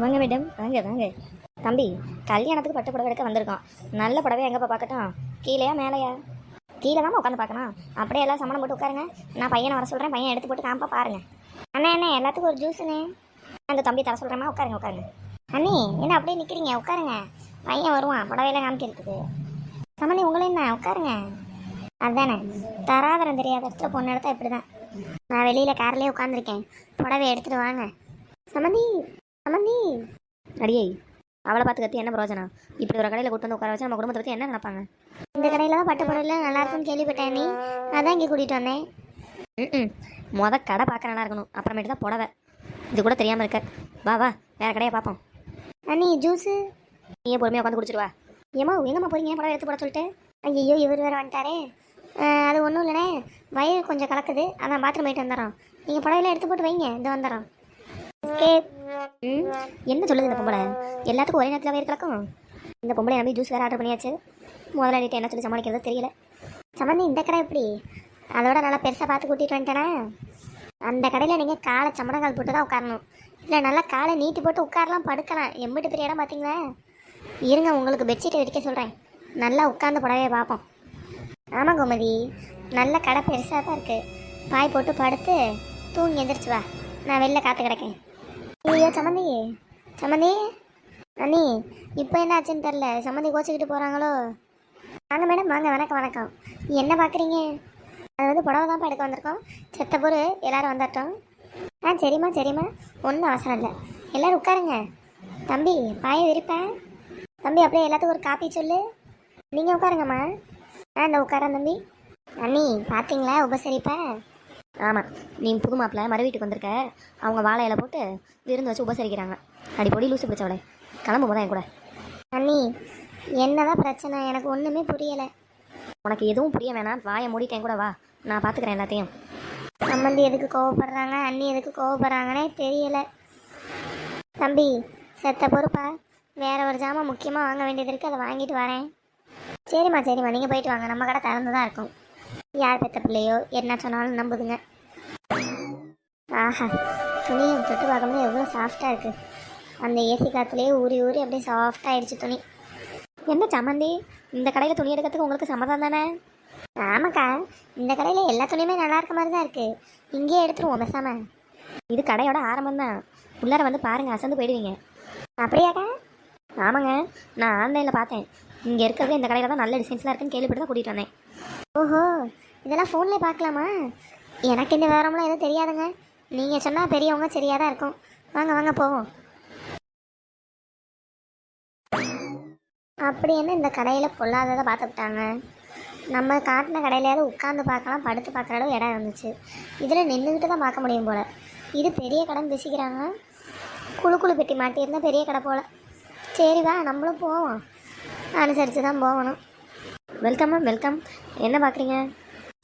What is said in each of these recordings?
வாங்க மேடம், வாங்க வாங்க. தம்பி, கல்யாணத்துக்கு பட்டு புடவை எடுக்க வந்திருக்கோம். நல்ல புடவை எங்கப்பா பார்க்கட்டும்? கீழேயா மேலேயா? கீழே தான் உட்காந்து பார்க்கணும். அப்படியே எல்லாம் சம்மணம் போட்டு உட்காருங்க. நான் பையனை வர சொல்கிறேன், பையன் எடுத்து போட்டு காமிப்பா பாருங்க. அண்ணா என்ன எல்லாத்துக்கும் ஒரு ஜூஸுண்ணே. அந்த தம்பி தர சொல்கிறேம்மா, உட்காருங்க உட்காருங்க. அண்ணி என்ன அப்படியே நிற்கிறீங்க? உட்காருங்க, பையன் வருவான் புடவையெல்லாம் காமிக்கிறதுக்கு. சம்மந்தி உங்களே என்ன உட்காருங்க. அதுதானே, தராதரம் தெரியாத இடத்துல பொண்ணு எடுத்தா இப்படி தான். நான் வெளியில் கார்லேயே உட்காந்துருக்கேன், புடவை எடுத்துகிட்டு வாங்க. சம்மந்தி சம்மந்தி. அடியே, அவளை பார்த்து கத்தி என்ன பிரயோஜனம்? இப்படி ஒரு கடையில் கூட்டு வந்து உட்கார வச்சு நம்ம குடும்பத்தை பற்றி என்ன நினைப்பாங்க? இந்த கடையில் தான் பட்டு புடவைல நல்லா இருக்குன்னு கேள்விப்பட்டேன் நீ, அதான் இங்கே கூட்டிகிட்டு வந்தேன். கடை பார்க்க நல்லா இருக்கணும், அப்புறமேட்டு தான் புடவை. இது கூட தெரியாமல் இருக்க. வா வா, வேறு கடையை பார்ப்போம். அண்ணி ஜூஸு நீயே பொறுமையாக உட்காந்து குடிச்சிருவா. ஏமா எங்கம்மா போறீங்க புடவை எடுத்து போட சொல்லிட்டு? ஐயோ இவர் வேறு வந்துட்டாரே. அது ஒன்றும் இல்லைண்ணே, வயிறு கொஞ்சம் கலக்குது, அதான் பாத்ரூம் போயிட்டு வந்துடுறோம். நீங்கள் புடவைலாம் எடுத்து போட்டு வைங்க, இந்த வந்துடுறோம். என்ன சொல்லுது இந்த பொம்பளை? எல்லாத்துக்கும் ஒரே நேரத்தில் வயிறு கலக்கும். இந்த பொம்பளை நம்பி ஜூஸ் வேறு ஆர்டர் பண்ணியாச்சு. முதலாளிட்ட என்ன சொல்லி சமாளிக்கிறது தெரியல. சம்மந்தி இந்த கடை எப்படி? அதோட நல்லா பெருசாக பார்த்து கூட்டிகிட்டு வந்துட்டேனே. அந்த கடையில் நீங்கள் காலை சம்பளங்கால் போட்டு தான் உட்காரணும், இல்லை நல்லா காலை நீட்டி போட்டு உட்காரலாம், படுக்கலாம். எம்பிட்டு பெரிய இடம் பார்த்தீங்களா? இருங்க உங்களுக்கு பெட்ஷீட்டை விரிக்க சொல்கிறேன், நல்லா உட்காந்து புடவையை பார்ப்போம். ஆமாம் கோமதி, நல்ல கடை பெருசாக தான் இருக்குது. பாய் போட்டு படுத்து தூங்கி எந்திரிச்சு வா, நான் வெளில காற்று கிடக்கேன். ஐயோ சம்மந்தி சம்மந்தி. அண்ணி இப்போ என்ன ஆச்சுன்னு தெரில, சம்மந்தி கோச்சிக்கிட்டு போகிறாங்களோ? வாங்க மேடம் வாங்க, வணக்கம் வணக்கம். என்ன பார்க்குறீங்க? அது வந்து புடவை தான் எடுக்க வந்திருக்கோம். செத்த பொரு எல்லோரும் வந்துட்டோம். சரிம்மா சரிம்மா, ஒன்றும் அவசரம் இல்லை, எல்லோரும் உட்காருங்க. தம்பி பாயை விரிப்பேன். தம்பி அப்படியே எல்லாத்துக்கும் ஒரு காப்பி சொல்லு. நீங்கள் உட்காருங்கம்மா. இந்த உட்காரன் தம்பி. அண்ணி பார்த்தீங்களா உபசரிப்பேன்? ஆமாம், நீ புது மாப்பிள்ள மறு வீட்டுக்கு வந்திருக்க, அவங்க வாழை இலை போட்டு விருந்து வச்சு உபசரிக்கிறாங்க. அடிப்பொடி லூசு பிடிச்சவளே, கிளம்பு போதான் என் கூட. அண்ணி என்னதான் பிரச்சனை, எனக்கு ஒன்றுமே புரியலை. உனக்கு எதுவும் புரிய வேணாம், வாயை மூடிட்டேன் கூட வா, நான் பார்த்துக்கிறேன் எல்லாத்தையும். சம்மந்தி எதுக்கு கோவப்படுறாங்க, அண்ணி எதுக்கு கோவப்படுறாங்கன்னே தெரியலை. தம்பி செத்த பொறுப்பா, வேற ஒரு ஜாமான் முக்கியமாக வாங்க வேண்டியது இருக்குது, அதை வாங்கிட்டு வரேன். சரிம்மா சரிம்மா, நீங்கள் போயிட்டு வாங்க, நம்ம கடை திறந்து தான் இருக்கும். யார் பெற்ற பிள்ளையோ என்ன சொன்னாலும் நம்புதுங்க. ஆஹா, துணியை தொட்டு பார்க்கும்போது எவ்வளோ சாஃப்டாக இருக்குது. அந்த ஏசி காற்றுலேயே ஊறி ஊறி அப்படியே சாஃப்டாகிடுச்சு துணி. என்ன சம்மந்தி, இந்த கடையில் துணி எடுக்கிறதுக்கு உங்களுக்கு சம்மதம் தானே? ஆமாக்கா, இந்த கடையில் எல்லா துணியுமே நல்லா இருக்க மாதிரி தான் இருக்குது, இங்கேயே எடுத்துருவோம் பேசாமல். இது கடையோட ஆரம்பம் தான், உள்ளார வந்து பாருங்கள், அசந்து போயிடுவீங்க. அப்படியாக்கா? ஆமாங்க, நான் ஆன்லைனில் பார்த்தேன், இங்கே இருக்கிறது இந்த கடையில் தான் நல்ல டிசைன்ஸ்லாம் இருக்குன்னு கேள்விப்பட்டு தான் கூட்டிகிட்டு வந்தேன். ஓஹோ, இதெல்லாம் ஃபோன்லேயே பார்க்கலாமா? எனக்கு இந்த விவரம்லாம் எதுவும் தெரியாதுங்க, நீங்கள் சொன்னால் பெரியவங்க சரியாக தான் இருக்கும். வாங்க வாங்க போவோம். அப்படி என்ன இந்த கடையில் பொல்லாததை பார்த்துக்கிட்டாங்க? நம்ம காட்டின கடையிலையாவது உட்காந்து பார்க்கலாம், படுத்து பார்க்குற அளவு இடம் இருந்துச்சு, இதில் நின்றுக்கிட்டு தான் பார்க்க முடியும் போல். இது பெரிய கடைன்னு பேசிக்கிறாங்க, குழு குழு பெட்டி மாட்டியிருந்தால் பெரிய கடை போல். சரி வா நம்மளும் போவோம், அனுசரித்து தான் போகணும். Welcome ma'am welcome. என்ன பார்க்குறீங்க?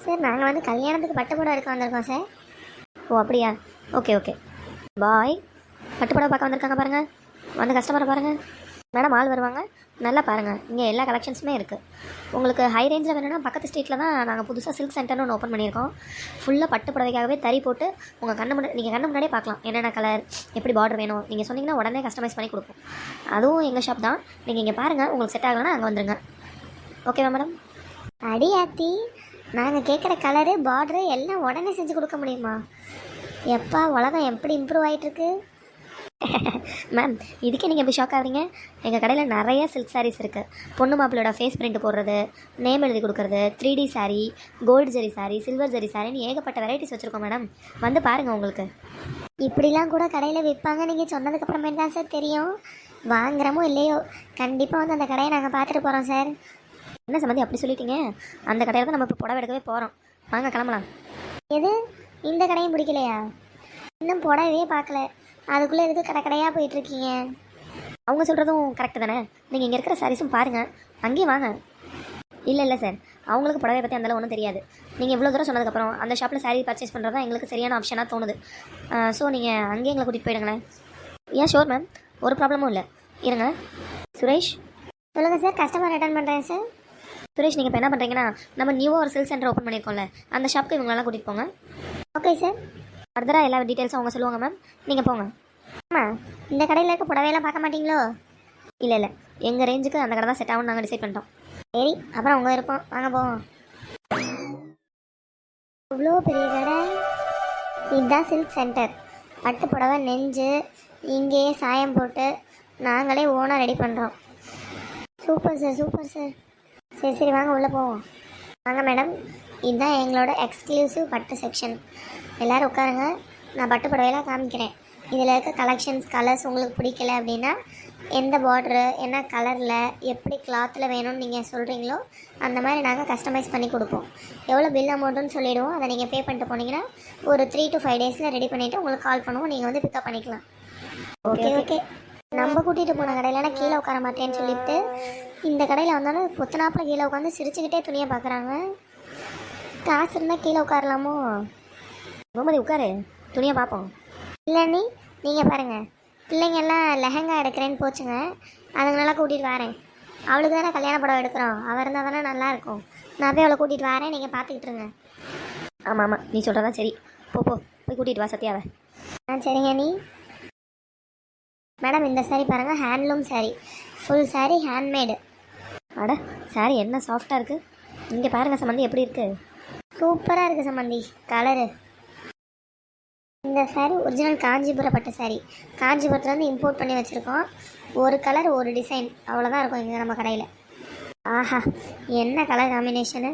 சார் நாங்கள் வந்து கல்யாணத்துக்கு பட்டுப்புடவை எடுக்க வந்திருக்கோம் சார். ஓ அப்படியா, ஓகே ஓகே பாய். பட்டுப்புடவை பார்க்க வந்திருக்காங்க பாருங்கள், வந்து கஸ்டமரை பாருங்கள். மேடம் ஆள் வருவாங்க, நல்லா பாருங்கள், இங்கே எல்லா கலெக்ஷன்ஸுமே இருக்குது. உங்களுக்கு ஹை ரேஞ்சில் வேணும்னா பக்கத்து ஸ்ட்ரீட்டில் தான் நாங்கள் புதுசாக சில்க் சென்டர்னு ஒன்று ஓப்பன் பண்ணியிருக்கோம். ஃபுல்லாக பட்டு புடவைக்காகவே தறி போட்டு உங்கள் நீங்கள் கண்ணு முன்னாடியே பார்க்கலாம், என்னென்ன கலர் எப்படி பார்டர் வேணும் நீங்கள் சொன்னீங்கன்னா உடனே கஸ்டமைஸ் பண்ணி கொடுப்போம். அதுவும் எங்கள் ஷாப் தான், நீங்கள் இங்கே பாருங்கள், உங்களுக்கு செட் ஆகலைன்னா அங்கே வந்துடுங்க. ஓகேவா மேடம்? அடியாத்தி, நாங்கள் கேட்குற கலரு பார்டரு எல்லாம் உடனே செஞ்சு கொடுக்க முடியுமா? எப்பா உலகம் எப்படி இம்ப்ரூவ் ஆகிட்டுருக்கு. மேம் இதுக்கே நீங்கள் எப்படி ஷாக் ஆகுறீங்க? எங்கள் கடையில் நிறைய சில்க் சாரீஸ் இருக்குது. பொண்ணு மாப்பிள்ளையோட ஃபேஸ் பிரிண்ட் போடுறது, நேம் எழுதி கொடுக்குறது, 3D sari, gold zari sari, silver zari சாரின்னு ஏகப்பட்ட வெரைட்டிஸ் வச்சுருக்கோம் மேடம், வந்து பாருங்கள். உங்களுக்கு இப்படிலாம் கூட கடையில் விற்பாங்க நீங்கள் சொன்னதுக்கப்புறமே தான் சார் தெரியும். வாங்குறமோ இல்லையோ கண்டிப்பாக வந்து அந்த கடையை நாங்கள் பார்த்துட்டு போகிறோம் சார். என்ன சம்மந்தி அப்படி சொல்லிட்டீங்க? அந்த கடையில் தான் நம்ம இப்போ புடவை எடுக்கவே போகிறோம், வாங்க கிளம்பலாம். எது இந்த கடையும் பிடிக்கலையா? இன்னும் புடவையே பார்க்கல, அதுக்குள்ளே எதுக்கு கடை கடையாக போயிட்டுருக்கீங்க? அவங்க சொல்கிறதும் கரெக்டு தானே, நீங்கள் இங்கே இருக்கிற சாரீஸும் பாருங்கள், அங்கேயும் வாங்க. இல்லை சார், அவங்களுக்கு புடவை பற்றி அந்தளவு ஒன்றும் தெரியாது. நீங்கள் இவ்வளோ தூரம் சொன்னதுக்கப்புறம் அந்த ஷாப்பில் சாரீ பர்ச்சேஸ் பண்ணுறது தான் எங்களுக்கு சரியான ஆப்ஷனாக தோணுது. ஸோ நீங்கள் அங்கேயே எங்களை கூட்டிகிட்டு போயிடுங்களேன். ஏன் ஷோர் மேம், ஒரு ப்ராப்ளமும் இல்லை, இருங்க. சுரேஷ் சொல்லுங்கள் சார், கஸ்டமர் அட்டன் பண்ணுறேன் சார். சுரேஷ் நீங்கள் இப்போ என்ன பண்ணுறீங்கன்னா, நம்ம நியூவாக ஒரு சில்க் சென்டர் ஓப்பன் பண்ணியிருக்கோம்ல, அந்த ஷாப்புக்கு இவங்களெல்லாம் கூட்டிகிட்டு போங்க. ஓகே சார், ஃபர்தராக எல்லா டீட்டெயில்ஸும் அவங்க சொல்லுவாங்க மேம், நீங்கள் போங்க. ஆமாம், இந்த கடையில் இருக்க புடவையெல்லாம் பார்க்க மாட்டீங்களோ? இல்லை இல்லை, எங்கள் ரேஞ்சுக்கு அந்த கடை தான் செட் ஆகும்னு நாங்கள் டிசைட் பண்ணிட்டோம். சரி, அப்புறம் உங்கள் இருப்போம், வாங்க போவோம். இவ்வளோ பெரிய கடை. இதுதான் சில்க் சென்டர். பட்டு புடவை நெஞ்சு இங்கேயே சாயம் போட்டு நாங்களே ஓனாக ரெடி பண்ணுறோம். Super sir, super sir. சரி சரி, வாங்க உள்ளே போவோம். வாங்க மேடம், இதுதான் எங்களோட எக்ஸ்க்ளூசிவ் பட்டு செக்ஷன். எல்லோரும் உட்காருங்க, நான் பட்டு புடவையெல்லாம் காமிக்கிறேன். இதில் இருக்க கலெக்ஷன்ஸ், கலர்ஸ் உங்களுக்கு பிடிக்கல அப்படின்னா எந்த பார்டரு, என்ன கலரில், எப்படி கிளாத்தில் வேணும்னு நீங்கள் சொல்கிறீங்களோ அந்த மாதிரி நாங்கள் கஸ்டமைஸ் பண்ணி கொடுப்போம். எவ்வளோ பில் அமௌண்ட்டுன்னு சொல்லிவிடுவோம். அதை நீங்கள் பே பண்ணிட்டு போனீங்கன்னா ஒரு 3 to 5 டேஸில் ரெடி பண்ணிவிட்டு உங்களுக்கு கால் பண்ணுவோம். நீங்கள் வந்து பிக்கப் பண்ணிக்கலாம். Okay okay. நம்ம கூட்டிகிட்டு போன கடையிலனா கீழே உட்கார மாட்டேன்னு சொல்லிவிட்டு இந்த கடையில் வந்தாலும் பொத்தனாப்பில் கீழே உட்காந்து சிரிச்சுக்கிட்டே துணியை பார்க்குறாங்க. காசு இருந்தால் கீழே உட்காரலாமோ? கோமதி உட்காரு, துணியை பார்ப்போம். இல்லை நீங்கள் பாருங்கள், பிள்ளைங்கள்லாம் லெஹங்கா எடுக்கிறேன்னு போச்சுங்க. அதுங்களெல்லாம் கூட்டிகிட்டு வரேன். அவளுக்கு தானே கல்யாண படம் எடுக்கிறோம், அவள் இருந்தால் தானே நல்லாயிருக்கும். நான் போய் அவளை கூட்டிகிட்டு வரேன், நீங்கள் பார்த்துக்கிட்டு இருங்க. ஆமாம் ஆமாம், நீ சொல்கிறதான் சரி. போய் கூட்டிகிட்டு வா சத்யாவை. சரிங்க. மேடம், இந்த சாரீ பாருங்கள், handloom sari, full sari handmade. அட, சாரீ என்ன சாஃப்டாக இருக்குது. இங்கே பாருங்கள் சம்மந்தி, எப்படி இருக்குது? சூப்பராக இருக்குது சம்மந்தி, கலரு. இந்த சாரீ ஒரிஜினல் காஞ்சிபுரம் பட்டு சாரீ. காஞ்சிபுரத்துலேருந்து இம்போர்ட் பண்ணி வச்சுருக்கோம். ஒரு கலர் ஒரு டிசைன், அவ்வளோதான் இருக்கும் இங்கே நம்ம கடையில். ஆஹா, என்ன colour combination!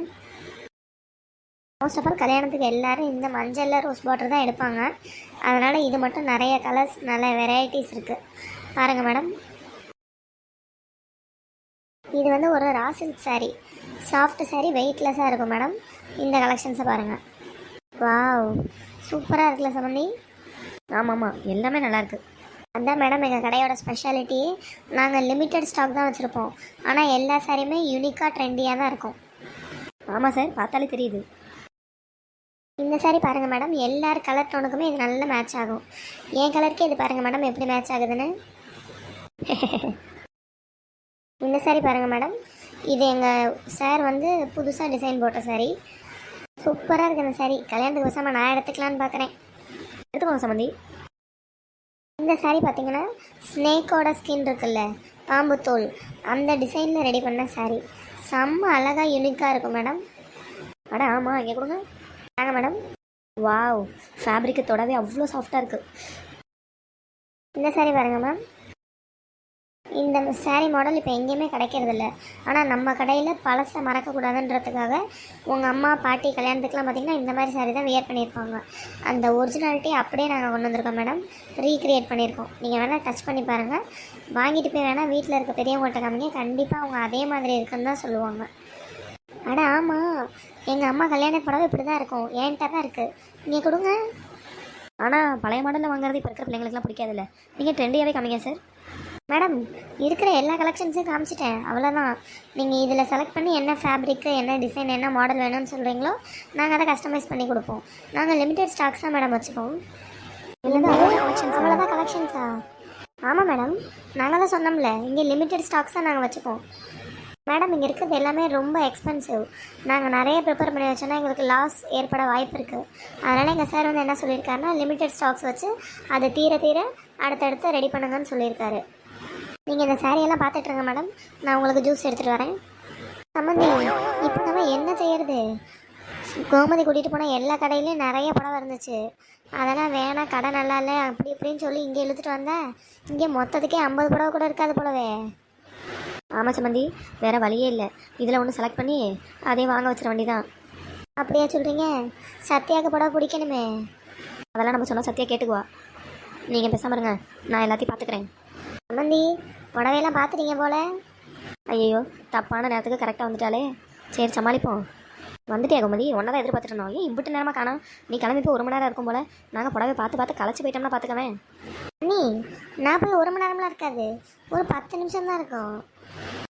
Most of all கல்யாணத்துக்கு எல்லோரும் இந்த மஞ்சளில் ரோஸ் பார்டர் தான் எடுப்பாங்க. அதனால் இது மட்டும் நிறைய கலர்ஸ், நல்ல வெரைட்டிஸ் இருக்குது. பாருங்கள் மேடம், இது வந்து ஒரு raw silk sari, soft sari, வெயிட்லெஸ்ஸாக இருக்கும் மேடம். இந்த கலெக்ஷன்ஸை பாருங்கள். வாவ், சூப்பராக இருக்குல்ல சமந்தி? ஆமாம்மா, எல்லாமே நல்லாயிருக்கு. அதான் மேடம் எங்கள் கடையோட ஸ்பெஷாலிட்டி. நாங்கள் லிமிட்டட் ஸ்டாக் தான் வச்சுருப்போம். ஆனால் எல்லா சாரியுமே யூனிக்காக ட்ரெண்டியாக தான் இருக்கும். ஆமாம் சார், பார்த்தாலே தெரியுது. இந்த சாரீ பாருங்கள் மேடம், எல்லார் கலர் டோனுக்குமே இது நல்ல மேட்ச் ஆகும். என் கலருக்கே இது பாருங்கள் மேடம் எப்படி மேட்ச் ஆகுதுன்னு. இந்த சாரீ பாருங்கள் மேடம், இது எங்கள் சார் வந்து புதுசாக டிசைன் போட்ட சாரீ. சூப்பராக இருக்குது இந்த சாரீ. கல்யாணத்துக்கு பேசாமல் நான் எடுத்துக்கலான்னு பார்க்குறேன். எடுத்துக்கோங்க சம்மந்தி. இந்த சாரீ பார்த்தீங்கன்னா ஸ்னேக்கோட ஸ்கின் இருக்குல்ல, பாம்பு தோல், அந்த டிசைனில் ரெடி பண்ண சாரீ. செம்ம அழகாக யூனிக்காக இருக்கும் மேடம். அட ஆமாம், இங்கே கொடுங்க. வாங்க மேடம். வாவ், ஃபேப்ரிக்கு தொடவே அவ்வளோ சாஃப்டாக இருக்குது. இந்த சாரீ பாருங்கள் மேம். இந்த சாரீ மாடல் இப்போ எங்கேயுமே கிடைக்கிறதில்ல. ஆனால் நம்ம கடையில் பழசை மறக்கக்கூடாதுன்றதுக்காக உங்கள் அம்மா பாட்டி கல்யாணத்துக்குலாம் பார்த்திங்கன்னா இந்த மாதிரி சாரீ தான் வியர் பண்ணியிருப்பாங்க. அந்த ஒரிஜினாலிட்டி அப்படியே நாங்கள் கொண்டு வந்திருக்கோம் மேடம். ரீக்ரியேட் பண்ணியிருக்கோம். நீங்கள் வேணால் டச் பண்ணி பாருங்கள். வாங்கிட்டு போய் வேணால் வீட்டில் இருக்க பெரியவங்கள்ட்ட காமிங்க, கண்டிப்பாக அவங்க அதே மாதிரி இருக்குன்னு தான் சொல்லுவாங்க. அட ஆமாம், எங்கள் அம்மா கல்யாண புடவை இப்படி தான் இருக்கும், என்கிட்ட தான் இருக்குது. நீங்கள் கொடுங்க. ஆனால் பழைய மாடலில் வாங்குறது இப்போ இருக்கிற பிள்ளைங்களுக்குலாம் பிடிக்காதுல்ல. நீங்கள் ட்ரெண்டியாகவே காமிங்க சார். மேடம், இருக்கிற எல்லா கலெக்ஷன்ஸையும் காமிச்சிட்டேன், அவ்வளோதான். நீங்கள் இதில் செலக்ட் பண்ணி என்ன ஃபேப்ரிக்கு, என்ன டிசைன், என்ன மாடல் வேணும்னு சொல்கிறீங்களோ நாங்கள் அதை கஸ்டமைஸ் பண்ணி கொடுப்போம். நாங்கள் லிமிடெட் ஸ்டாக்ஸ் தான் மேடம் வச்சுப்போம். அவ்வளோதான் கலெக்ஷன்ஸா? ஆமாம் மேடம், நாங்கள் தான் சொன்னோம்ல, இங்கே லிமிடெட் ஸ்டாக்ஸ் தான் நாங்கள் வச்சுப்போம். மேடம், இங்கே இருக்கிறது எல்லாமே ரொம்ப எக்ஸ்பென்சிவ். நாங்கள் நிறைய ப்ரிப்பேர் பண்ணி வச்சோன்னா எங்களுக்கு லாஸ் ஏற்பட வாய்ப்பு இருக்குது. அதனால் எங்கள் சார் வந்து என்ன சொல்லியிருக்காருன்னா, லிமிடெட் ஸ்டாக்ஸ் வச்சு அதை தீர அடுத்தடுத்து ரெடி பண்ணுங்கன்னு சொல்லியிருக்காரு. நீங்கள் இந்த சாரியெல்லாம் பார்த்துட்ருங்க மேடம், நான் உங்களுக்கு ஜூஸ் எடுத்துகிட்டு வரேன். சம்மந்தி, இப்போ நம்ம என்ன செய்கிறது? கோமதி கூட்டிகிட்டு போனால் எல்லா கடையிலையும் நிறைய புடவை இருந்துச்சு. அதெல்லாம் வேணாம், கடை நல்லா இல்லை அப்படி இப்படின்னு சொல்லி இங்கே இழுத்துட்டு வந்தேன். இங்கே மொத்தத்துக்கே 50 புடவை கூட இருக்காது போலவே. ஆமாம் சம்மந்தி, வேறு வழியே இல்லை. இதில் ஒன்று செலக்ட் பண்ணி அதே வாங்க வச்சிட வேண்டியதான். அப்படியா சொல்கிறீங்க? சத்யாவுக்கு புடவை பிடிக்கணுமே. அதெல்லாம் நம்ம சொன்னால் சத்யா கேட்டுக்குவா. நீங்கள் பேசாமல் இருங்க, நான் எல்லாத்தையும் பார்த்துக்கிறேன். சம்மந்தி, புடவையெல்லாம் பார்த்துட்டீங்க போல. ஐயோ, தப்பான நேரத்துக்கு கரெக்டாக வந்துட்டாலே. சரி, சமாளிப்போம். வந்துட்டே கோமதி, ஒன்றா தான் எதிர்பார்த்துட்டு இருந்தோம். ஏன் இப்படி நேரமாக காணோம்? நீ கிளம்பி போய் 1 மணி நேரம் இருக்கும் போல். நாங்கள் புடவை பார்த்து களைச்சி போயிட்டோம்னா பார்த்துக்கவேன். நீ நான் போய் 1 மணி நேரம்லாம் இருக்காது, ஒரு 10 நிமிஷம் தான் இருக்கும்.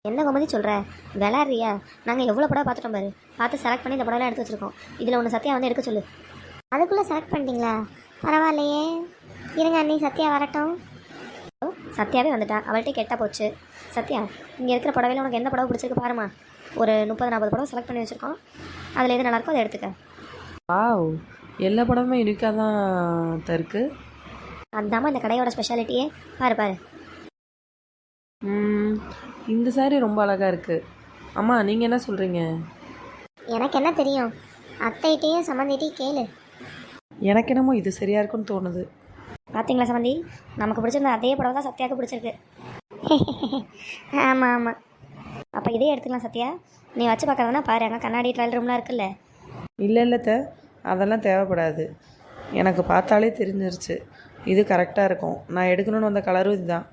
என்ன கோமதி சொல்கிற? விளாட்றியா? நாங்கள் எவ்வளோ புடவை பார்த்துட்டோம் பாரு. பார்த்து செலக்ட் பண்ணி இந்த புடவைலாம் எடுத்து வச்சுருக்கோம். இதில் ஒன்று சத்யா வந்து எடுக்க சொல்லு. அதுக்குள்ளே செலக்ட் பண்ணிட்டீங்களா? பரவாயில்லையே. இருங்க அண்ணி, சத்யா வரட்டும். சத்யாவே வந்துட்டா, அவள்கிட்ட கெட்டால் போச்சு. சத்யா, இங்கே இருக்கிற புடவையில் உனக்கு எந்த புடவை பிடிச்சிருக்கு பாருமா. ஒரு 30-40 புடவை செலக்ட் பண்ணி வச்சுருக்கோம். அதில் எது நல்லாயிருக்கோ அதை எடுத்துக்க. வாவ், எல்லா படமுமே யூனிக்காக தான் இருக்குது. அதாம்மா இந்த கடையோட ஸ்பெஷாலிட்டியே. பாரு பாரு. இந்த saree ரொம்ப அழகாக இருக்குது. அம்மா நீங்கள் என்ன சொல்கிறீங்க? எனக்கு என்ன தெரியும், அத்தைகிட்டையும் சம்மந்திட்டையும் கேளு. எனக்கு என்னமோ இது சரியாக இருக்குன்னு தோணுது. பார்த்தீங்களா சம்மந்தி, நமக்கு பிடிச்சிருந்த அதே புடவை தான் சத்யாவுக்கு பிடிச்சிருக்கு. ஆமாம் ஆமாம். அப்போ இதே எடுத்துக்கலாம் சத்யா. நீ வச்சு பார்க்கறதுனா பாரு, அங்கே கண்ணாடி ட்ரையல் ரூம்லாம் இருக்குல்ல. இல்லை அதெல்லாம் தேவைப்படாது. எனக்கு பார்த்தாலே தெரிஞ்சிருச்சு இது கரெக்டாக இருக்கும். நான் எடுக்கணும்னு வந்த கலரும் இதுதான்.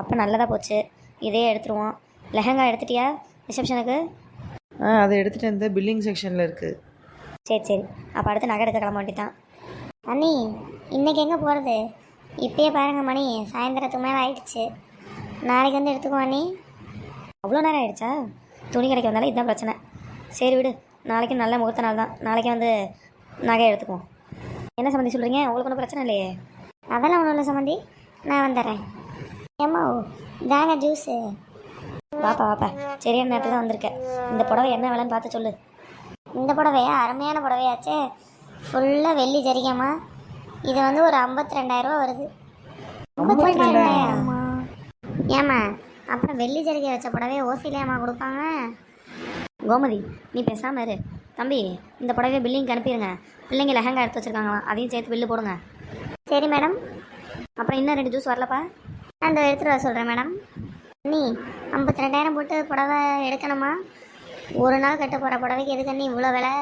அப்போ நல்லதாக போச்சு, இதே எடுத்துருவோம். லெஹங்கா எடுத்துட்டியா ரிசப்ஷனுக்கு? அதை எடுத்துகிட்டு இந்த பில்லிங் செக்ஷனில் இருக்குது. சரி அப்போ அடுத்து நகை எடுக்க கிளம்ப வேண்டியதான். அண்ணி இன்றைக்கி எங்கே போகிறது? இப்பயே பாருங்க மணி சாயந்தரத்துக்கு மேலே ஆயிடுச்சு. நாளைக்கு வந்து எடுத்துக்குவோம் அண்ணி. அவ்வளோ நேரம் ஆயிடுச்சா? துணி கடைக்கு வந்தாலும் இதுதான் பிரச்சனை. சரி விடு, நாளைக்கு நல்ல முகூர்த்த நாள் தான், நாளைக்கு வந்து நகை எடுத்துக்குவோம். என்ன சம்மந்தி சொல்கிறீங்க? உங்களுக்கு ஒன்றும் பிரச்சனை இல்லையே? அதெல்லாம் ஒன்றும் இல்லை சம்மந்தி, நான் வந்துடுறேன். ஏம்மா தாங்க ஜூஸு. வாப்பா சரியான நேரத்தில் தான் வந்திருக்கேன். இந்த புடவை என்ன விலைன்னு பார்த்து சொல்லு. இந்த புடவையா? அருமையான புடவையாச்சே, ஃபுல்லாக வெள்ளி ஜரிகைம்மா. இது வந்து ஒரு 52,000 வருது. 52,000? ஏம்மா அப்புறம் வெள்ளி ஜரிகை வச்ச புடவையை ஓசிலையாம்மா கொடுப்பாங்க? கோமதி நீ பேசாமல் இரு. தம்பி இந்த புடவையை பில்லிங்க்கு அனுப்பிடுங்க. பிள்ளைங்க லெஹங்கா எடுத்து வச்சுருக்காங்களாம், அதையும் சேர்த்து பில்லு போடுங்க. சரி மேடம். அப்புறம் இன்னும் 2 ஜூஸ் வரலப்பா, அந்த எடுத்துகிட்டு வர சொல்கிறேன் மேடம். நீ 52,000 போட்டு புடவை எடுக்கணுமா? ஒரு நாள் கட்ட போகிற புடவைக்கு எதுக்கு நீ இவ்வளோ விலை?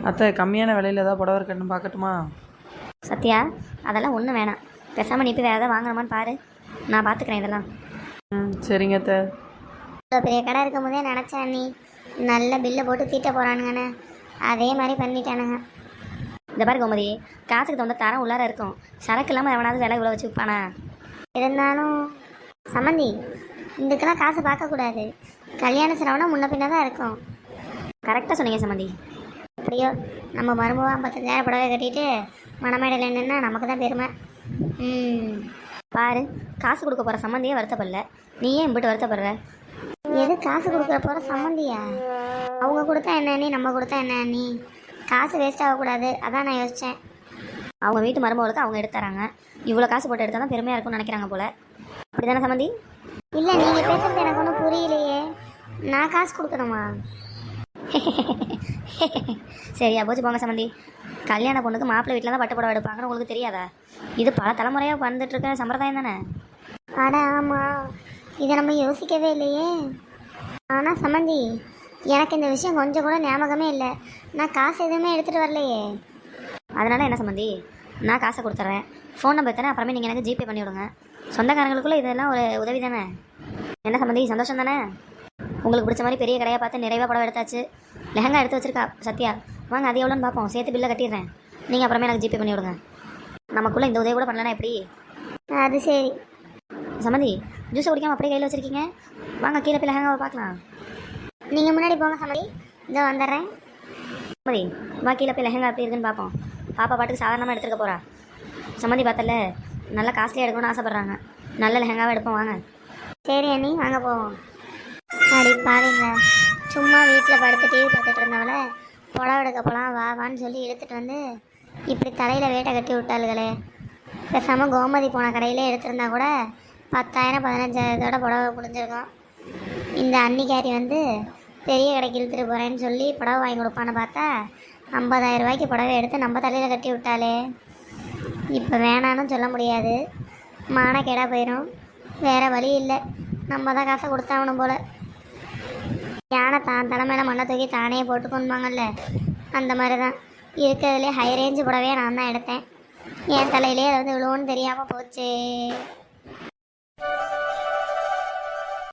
அத்தை கம்மியான விலையில் ஏதாவது புடவை இருக்குன்னு பார்க்கட்டுமா? சத்யா அதெல்லாம் ஒன்றும் வேணாம், பேசாமல் நீ போய் வேறு எதாவது வாங்கணுமான்னு பாரு, நான் பார்த்துக்கிறேன் இதெல்லாம். சரிங்க அத்தை. இவ்வளோ பெரிய கடை இருக்கும் போதே நினச்சேன் நீ நல்ல பில்லை போட்டு தீட்ட போகிறானுங்கன்னு. அதே மாதிரி பண்ணிட்டானுங்க. இந்த பாரு கோமதி, காசுக்கு தகுந்த தரம் உள்ளார இருக்கும். சரக்கு இல்லாமல் எவனாவது விலை இவ்வளோ வச்சு விற்பானா? இருந்தாலும் சம்மந்தி இதுக்கெல்லாம் காசு பார்க்கக்கூடாது. கல்யாண செலவுனா முன்ன பின்ன தான் இருக்கும். கரெக்டாக சொன்னீங்க சம்மந்தி. அப்படியோ நம்ம மருமவா 55,000 புடவை கட்டிட்டு மணமேடையில் என்னென்னா நமக்கு தான் பெருமை. பாரு, காசு கொடுக்க போகிற சம்மந்தியே வருத்தப்படல, நீ ஏன் இப்படி வருத்தப்படுற? எது காசு கொடுக்குற போகிற சம்மந்தியா? அவங்க கொடுத்தா என்ன நீ, நம்ம கொடுத்தா என்ன நீ? காசு வேஸ்ட் ஆகக்கூடாது, அதான் நான் யோசித்தேன். அவங்க வீட்டு மருமகளுக்கு அவங்க எடுத்துறாங்க, இவ்வளோ காசு போட்டு எடுத்தால் தான் பெருமையாக இருக்கும்னு நினைக்கிறாங்க போல். அப்படி தானே சம்மந்தி? இல்லை நீங்கள் பேசுகிறது எனக்கு ஒன்றும் புரியலையே. நான் காசு கொடுக்கணுமா? சரியா போச்சு போங்க சம்மந்தி. கல்யாண பொண்ணுக்கு மாப்பிள்ளை வீட்டில் தான் பட்டு புடவை எடுப்பாங்கன்னு உங்களுக்கு தெரியாதா? இது பல தலைமுறையாக வந்துட்டுருக்க சம்பிரதாயம் தானே. அட ஆமாம், இதை நம்ம யோசிக்கவே இல்லையே. ஆனால் சம்மந்தி எனக்கு இந்த விஷயம் கொஞ்சம் கூட ஞாபகமே இல்லை. நான் காசு எதுவுமே எடுத்துகிட்டு வரலையே. அதனால் என்ன சம்மந்தி, நான் காசை கொடுத்துட்றேன், ஃபோன் நம்பர் தானே, அப்புறமே நீங்கள் எனக்கு ஜிபே பண்ணி விடுங்க. சொந்தக்காரங்களுக்குள்ளே இதெல்லாம் ஒரு உதவி தானே. என்ன சம்மந்தி சந்தோஷம் தானே? உங்களுக்கு பிடிச்ச மாதிரி பெரிய கடையாக பார்த்து நிறைவாக புடவை எடுத்தாச்சு. லெஹங்கா எடுத்து வச்சிருக்கா சத்யா, வாங்க அது எவ்வளோன்னு பார்ப்போம், சேர்த்து பில்லை கட்டிடுறேன். நீங்கள் அப்புறமே எனக்கு ஜிபே பண்ணி விடுங்க. நமக்குள்ளே இந்த உதவி கூட பண்ணலன்னா எப்படி? அது சரி சம்மந்தி. ஜூஸை குடிக்காமல் அப்படியே கையில் வச்சுருக்கீங்க, வாங்க கீழே போய் லெஹங்காவை பார்க்கலாம். நீங்கள் முன்னாடி போங்க சம்மந்தி, இதோ வந்துடுறேன். சம்மந்தி வா கீழே போய் லெஹங்கா எப்படி இருக்குன்னு பார்ப்போம். பாப்பா பாட்டுக்கு சாதாரணமாக எடுத்துக்க போகிறா. சம்மந்தி பார்த்தல நல்லா காஸ்ட்லியாக எடுக்கணும்னு ஆசைப்பட்றாங்க, நல்ல லெஹங்காவை எடுப்போம் வாங்க. சரி அண்ணி வாங்க போவோம். அப்படி பாருங்க, சும்மா வீட்டில் படுத்து டிவி பார்த்துட்டு இருந்தவளை புடவை எடுக்க போகலாம் வான்னு சொல்லி இழுத்துட்டு வந்து இப்படி தலையில் வேட்டை கட்டி விட்டாளுகளே. பேசாமல் கோமதி போன கடையிலே எடுத்திருந்தா கூட 10,000 15,000 புடவை முடிஞ்சிருக்கும். இந்த அன்னிக்காரி வந்து பெரிய கடைக்கு இழுத்துட்டு போகிறேன்னு சொல்லி புடவை வாங்கி கொடுப்பான்னு பார்த்தா 50,000 ரூபாய்க்கு புடவை எடுத்து நம்ம தலையில் கட்டி விட்டாளே. இப்போ வேணான்னு சொல்ல முடியாது, மானக்கேடாக போயிடும். வேறு வழி இல்லை, நம்ம தான் காசை கொடுத்தாகணும் போல். யானை தான் தலைமையில மண்ணை தூக்கி தானே போட்டுக்கொண்டாங்கல்ல, அந்த மாதிரி தான் இருக்கிறதுலே ஹை ரேஞ்சு புடவையே நான் தான் எடுத்தேன். என் தலையிலே அது வந்து விழுவோன்னு தெரியாமல் போச்சு.